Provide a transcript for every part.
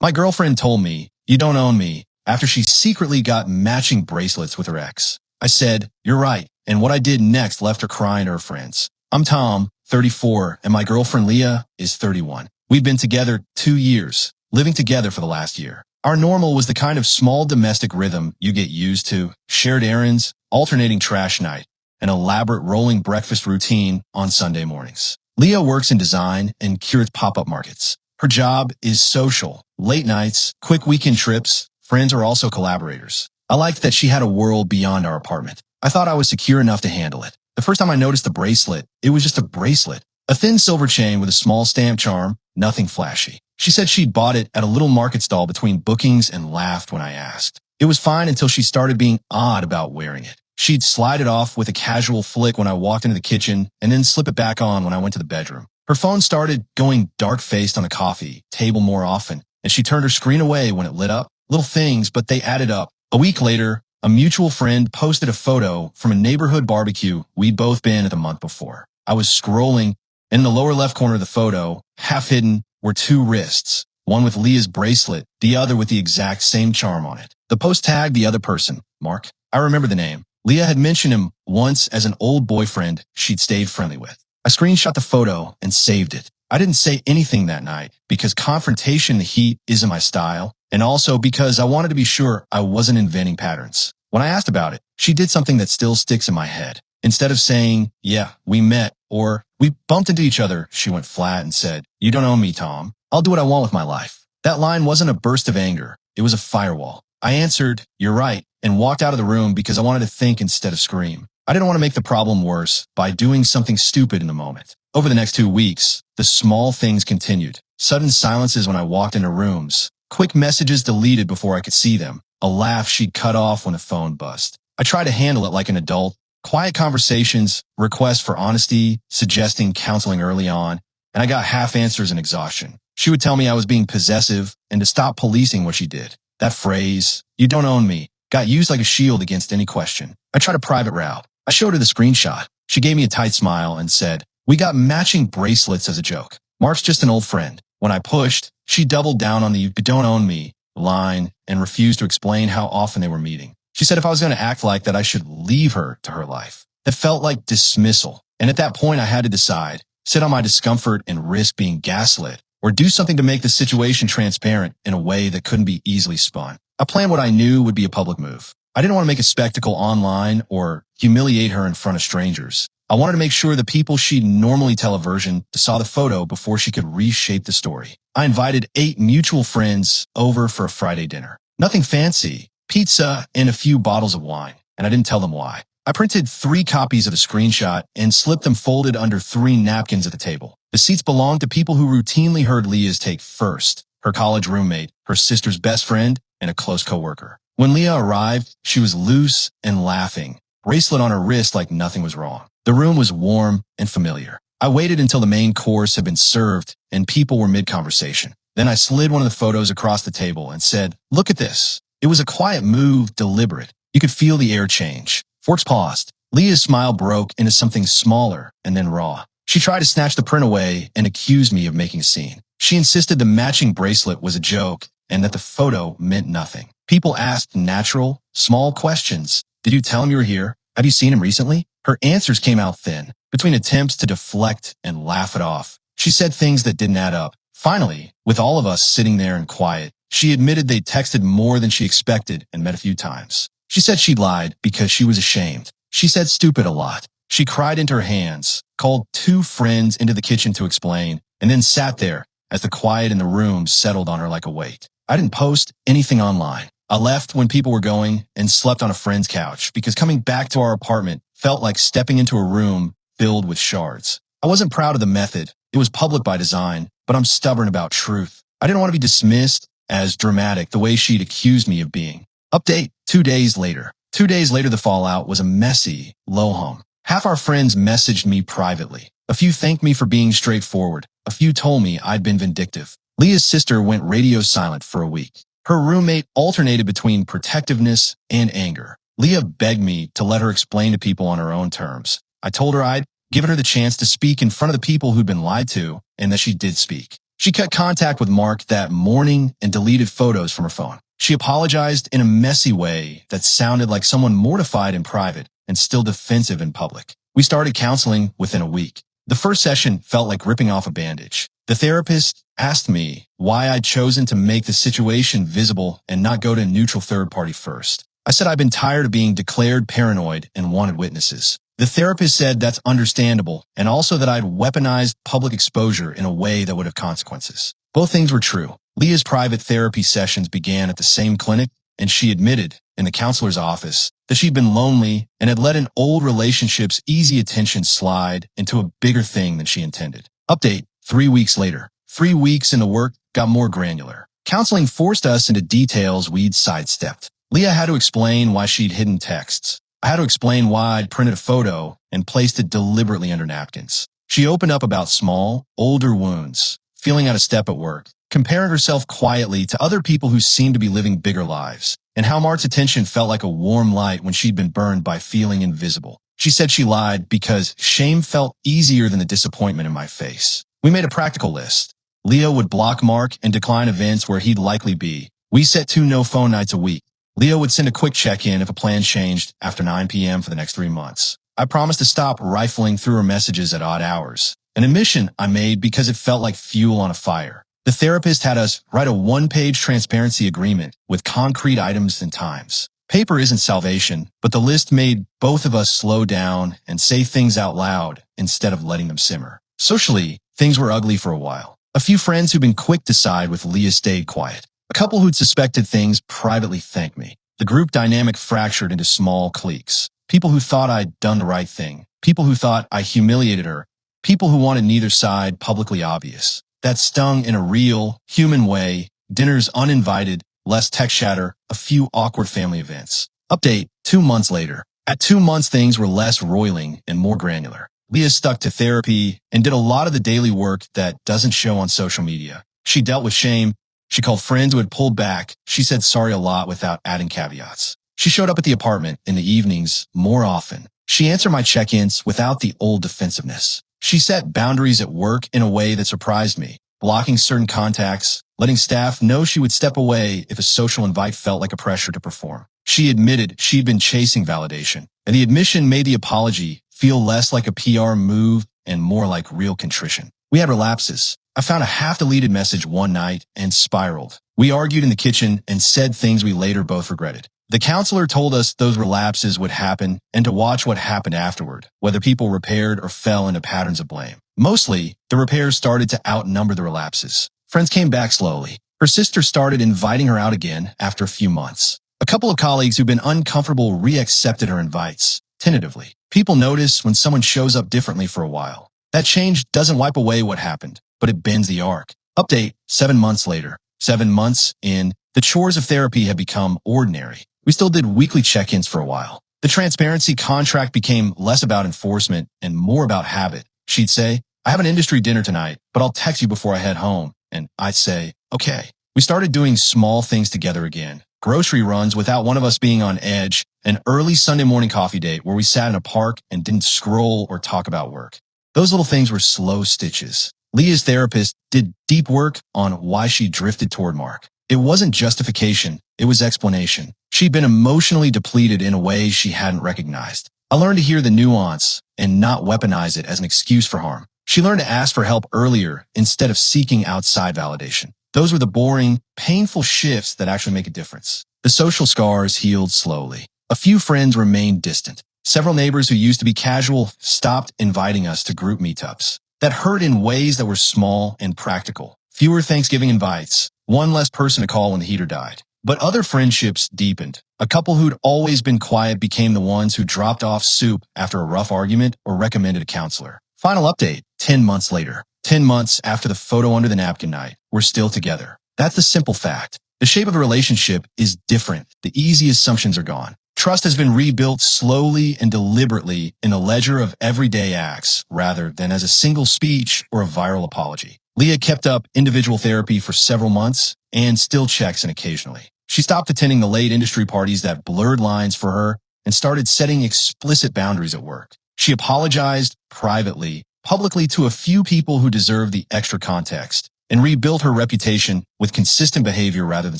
My girlfriend told me, you don't own me, after she secretly got matching bracelets with her ex. I said, you're right, and what I did next left her crying to her friends. I'm Tom, 34, and my girlfriend Leah is 31. We've been together 2 years, living together for the last year. Our normal was the kind of small domestic rhythm you get used to, shared errands, alternating trash night, an elaborate rolling breakfast routine on Sunday mornings. Leah works in design and curates pop-up markets. Her job is social, late nights, quick weekend trips. Friends are also collaborators. I liked that she had a world beyond our apartment. I thought I was secure enough to handle it. The first time I noticed the bracelet, it was just a bracelet. A thin silver chain with a small stamp charm, nothing flashy. She said she'd bought it at a little market stall between bookings and laughed when I asked. It was fine until she started being odd about wearing it. She'd slide it off with a casual flick when I walked into the kitchen and then slip it back on when I went to the bedroom. Her phone started going dark-faced on the coffee table more often, and she turned her screen away when it lit up. Little things, but they added up. A week later, a mutual friend posted a photo from a neighborhood barbecue we'd both been at the month before. I was scrolling, and in the lower left corner of the photo, half hidden, were 2 wrists, one with Leah's bracelet, the other with the exact same charm on it. The post tagged the other person, Mark. I remember the name. Leah had mentioned him once as an old boyfriend she'd stayed friendly with. I screenshot the photo and saved it. I didn't say anything that night because confrontation in the heat isn't my style, and also because I wanted to be sure I wasn't inventing patterns. When I asked about it, she did something that still sticks in my head. Instead of saying, yeah, we met, or we bumped into each other, she went flat and said, you don't own me, Tom. I'll do what I want with my life. That line wasn't a burst of anger. It was a firewall. I answered, you're right, and walked out of the room because I wanted to think instead of scream. I didn't want to make the problem worse by doing something stupid in the moment. Over the next 2 weeks, the small things continued. Sudden silences when I walked into rooms. Quick messages deleted before I could see them. A laugh she'd cut off when the phone buzzed. I tried to handle it like an adult. Quiet conversations, requests for honesty, suggesting counseling early on, and I got half answers and exhaustion. She would tell me I was being possessive and to stop policing what she did. That phrase, you don't own me, got used like a shield against any question. I tried a private route. I showed her the screenshot. She gave me a tight smile and said, we got matching bracelets as a joke. Mark's just an old friend. When I pushed, she doubled down on the you don't own me line and refused to explain how often they were meeting. She said if I was going to act like that, I should leave her to her life. That felt like dismissal. And at that point, I had to decide, sit on my discomfort and risk being gaslit, or do something to make the situation transparent in a way that couldn't be easily spun. I planned what I knew would be a public move. I didn't want to make a spectacle online or humiliate her in front of strangers. I wanted to make sure the people she'd normally tell a version saw the photo before she could reshape the story. I invited 8 mutual friends over for a Friday dinner. Nothing fancy, pizza and a few bottles of wine, and I didn't tell them why. I printed 3 copies of the screenshot and slipped them folded under 3 napkins at the table. The seats belonged to people who routinely heard Leah's take first, her college roommate, her sister's best friend, and a close coworker. When Leah arrived, she was loose and laughing, bracelet on her wrist like nothing was wrong. The room was warm and familiar. I waited until the main course had been served and people were mid-conversation. Then I slid one of the photos across the table and said, look at this. It was a quiet move, deliberate. You could feel the air change. Forks paused. Leah's smile broke into something smaller and then raw. She tried to snatch the print away and accused me of making a scene. She insisted the matching bracelet was a joke and that the photo meant nothing. People asked natural, small questions. Did you tell him you were here? Have you seen him recently? Her answers came out thin, between attempts to deflect and laugh it off. She said things that didn't add up. Finally, with all of us sitting there in quiet, she admitted they'd texted more than she expected and met a few times. She said she'd lied because she was ashamed. She said stupid a lot. She cried into her hands, called 2 friends into the kitchen to explain, and then sat there as the quiet in the room settled on her like a weight. I didn't post anything online. I left when people were going and slept on a friend's couch because coming back to our apartment felt like stepping into a room filled with shards. I wasn't proud of the method. It was public by design, but I'm stubborn about truth. I didn't want to be dismissed as dramatic the way she'd accused me of being. Update 2 days later. 2 days later, the fallout was a messy, low hum. Half our friends messaged me privately. A few thanked me for being straightforward. A few told me I'd been vindictive. Leah's sister went radio silent for a week. Her roommate alternated between protectiveness and anger. Leah begged me to let her explain to people on her own terms. I told her I'd given her the chance to speak in front of the people who'd been lied to and that she did speak. She cut contact with Mark that morning and deleted photos from her phone. She apologized in a messy way that sounded like someone mortified in private and still defensive in public. We started counseling within a week. The first session felt like ripping off a bandage. The therapist asked me why I'd chosen to make the situation visible and not go to a neutral third party first. I said I'd been tired of being declared paranoid and wanted witnesses. The therapist said that's understandable, and also that I'd weaponized public exposure in a way that would have consequences. Both things were true. Leah's private therapy sessions began at the same clinic, and she admitted in the counselor's office that she'd been lonely and had let an old relationship's easy attention slide into a bigger thing than she intended. Update 3 weeks later. 3 weeks into work got more granular. Counseling forced us into details we'd sidestepped. Leah had to explain why she'd hidden texts. I had to explain why I'd printed a photo and placed it deliberately under napkins. She opened up about small, older wounds, feeling out of step at work, comparing herself quietly to other people who seemed to be living bigger lives, and how Mark's attention felt like a warm light when she'd been burned by feeling invisible. She said she lied because shame felt easier than the disappointment in my face. We made a practical list. Leah would block Mark and decline events where he'd likely be. We set 2 no-phone nights a week. Leah would send a quick check-in if a plan changed after 9 p.m. for the next 3 months. I promised to stop rifling through her messages at odd hours, an admission I made because it felt like fuel on a fire. The therapist had us write a 1-page transparency agreement with concrete items and times. Paper isn't salvation, but the list made both of us slow down and say things out loud instead of letting them simmer. Socially, things were ugly for a while. A few friends who'd been quick to side with Leah stayed quiet. A couple who'd suspected things privately thanked me. The group dynamic fractured into small cliques. People who thought I'd done the right thing. People who thought I humiliated her. People who wanted neither side publicly obvious. That stung in a real, human way. Dinners uninvited, less text chatter, a few awkward family events. Update 2 months later. At 2 months, things were less roiling and more granular. Leah stuck to therapy and did a lot of the daily work that doesn't show on social media. She dealt with shame. She called friends who had pulled back. She said sorry a lot without adding caveats. She showed up at the apartment in the evenings more often. She answered my check-ins without the old defensiveness. She set boundaries at work in a way that surprised me, blocking certain contacts, letting staff know she would step away if a social invite felt like a pressure to perform. She admitted she'd been chasing validation, and the admission made the apology feel less like a PR move and more like real contrition. We had relapses. I found a half-deleted message one night and spiraled. We argued in the kitchen and said things we later both regretted. The counselor told us those relapses would happen and to watch what happened afterward, whether people repaired or fell into patterns of blame. Mostly, the repairs started to outnumber the relapses. Friends came back slowly. Her sister started inviting her out again after a few months. A couple of colleagues who'd been uncomfortable re-accepted her invites, tentatively. People notice when someone shows up differently for a while. That change doesn't wipe away what happened, but it bends the arc. Update 7 months later. 7 months in, the chores of therapy had become ordinary. We still did weekly check-ins for a while. The transparency contract became less about enforcement and more about habit. She'd say, I have an industry dinner tonight, but I'll text you before I head home. And I'd say, okay. We started doing small things together again. Grocery runs without one of us being on edge, an early Sunday morning coffee date where we sat in a park and didn't scroll or talk about work. Those little things were slow stitches. Leah's therapist did deep work on why she drifted toward Mark. It wasn't justification, it was explanation. She'd been emotionally depleted in a way she hadn't recognized. I learned to hear the nuance and not weaponize it as an excuse for harm. She learned to ask for help earlier instead of seeking outside validation. Those were the boring, painful shifts that actually make a difference. The social scars healed slowly. A few friends remained distant. Several neighbors who used to be casual stopped inviting us to group meetups. That hurt in ways that were small and practical. Fewer Thanksgiving invites, one less person to call when the heater died. But other friendships deepened. A couple who'd always been quiet became the ones who dropped off soup after a rough argument or recommended a counselor. Final update, 10 months later. 10 months after the photo under the napkin night, we're still together. That's the simple fact. The shape of the relationship is different. The easy assumptions are gone. Trust has been rebuilt slowly and deliberately in a ledger of everyday acts rather than as a single speech or a viral apology. Leah kept up individual therapy for several months and still checks in occasionally. She stopped attending the late industry parties that blurred lines for her and started setting explicit boundaries at work. She apologized privately, publicly to a few people who deserved the extra context, and rebuilt her reputation with consistent behavior rather than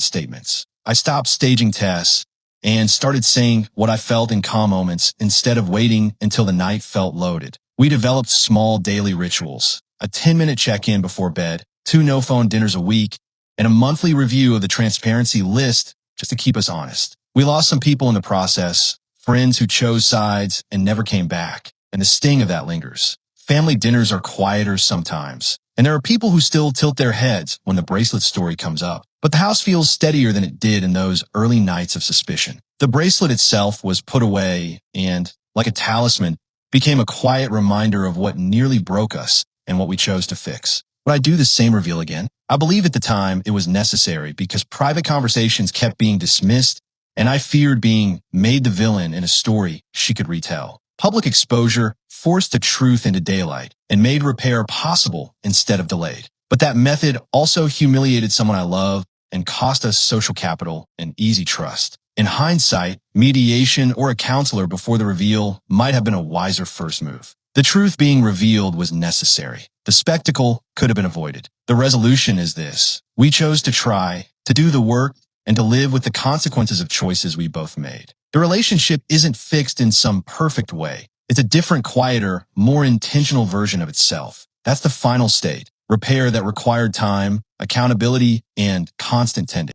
statements. I stopped staging tests and started saying what I felt in calm moments instead of waiting until the night felt loaded. We developed small daily rituals, a 10-minute check-in before bed, 2 no-phone dinners a week, and a monthly review of the transparency list just to keep us honest. We lost some people in the process, friends who chose sides and never came back, and the sting of that lingers. Family dinners are quieter sometimes, and there are people who still tilt their heads when the bracelet story comes up. But the house feels steadier than it did in those early nights of suspicion. The bracelet itself was put away and, like a talisman, became a quiet reminder of what nearly broke us and what we chose to fix. Would I do the same reveal again? I believe at the time it was necessary because private conversations kept being dismissed and I feared being made the villain in a story she could retell. Public exposure forced the truth into daylight and made repair possible instead of delayed. But that method also humiliated someone I love and cost us social capital and easy trust. In hindsight, mediation or a counselor before the reveal might have been a wiser first move. The truth being revealed was necessary. The spectacle could have been avoided. The resolution is this. We chose to try, to do the work, and to live with the consequences of choices we both made. The relationship isn't fixed in some perfect way. It's a different, quieter, more intentional version of itself. That's the final state. Repair that required time, accountability, and constant tending.